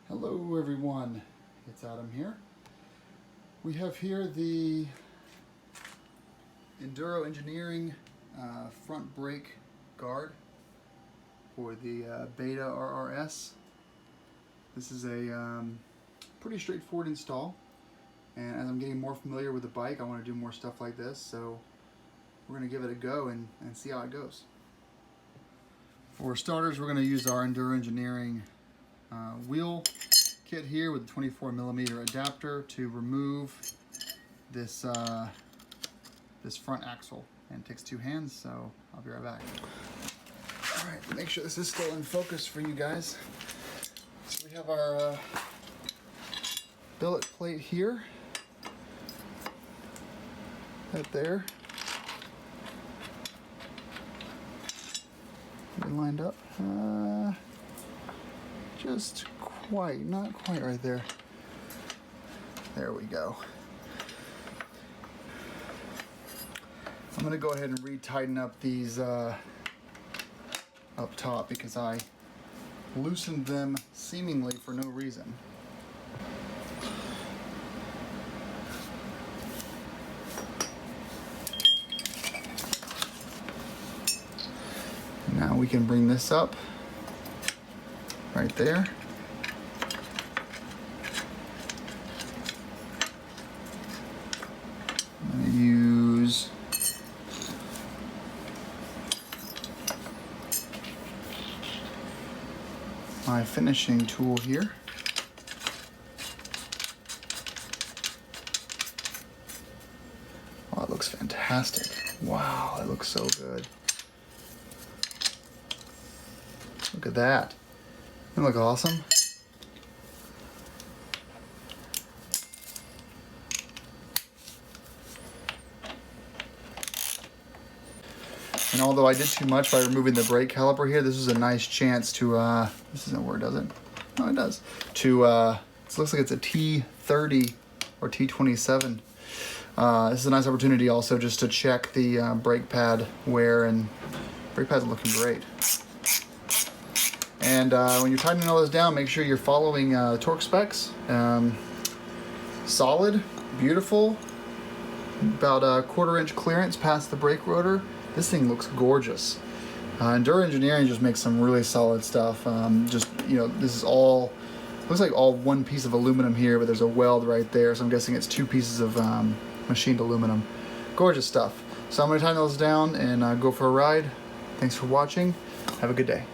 Hello everyone, it's Adam here. We have here the Enduro Engineering front brake guard for the Beta RRS. This is a pretty straightforward install, and as I'm getting more familiar with the bike, I want to do more stuff like this, so we're going to give it a go and see how it goes. For starters, we're going to use our Enduro Engineering wheel kit here with a 24mm adapter to remove this this front axle, and it takes two hands, so I'll be right back. All right, make sure this is still in focus for you guys. So we have our billet plate here, right there, lined up, just quite, not quite right there. There we go. I'm gonna go ahead and re-tighten up these up top because I loosened them seemingly for no reason. Now we can bring this up right there. I'm going to use my finishing tool here. Oh, it looks fantastic. Wow, it looks so good. Look at that. Doesn't it look awesome? And although I did too much by removing the brake caliper here, this is a nice chance to, this isn't where it does it. No, it does. To, it looks like it's a T30 or T27. This is a nice opportunity also just to check the brake pad wear, and brake pads are looking great. And when you're tightening all this down, make sure you're following torque specs. Solid, beautiful, about a 1/4 inch clearance past the brake rotor. This thing looks gorgeous. Enduro Engineering just makes some really solid stuff. Just, you know, this is all, looks like all one piece of aluminum here, but there's a weld right there, so I'm guessing it's two pieces of machined aluminum. Gorgeous stuff. So I'm going to tighten those down and go for a ride. Thanks for watching. Have a good day.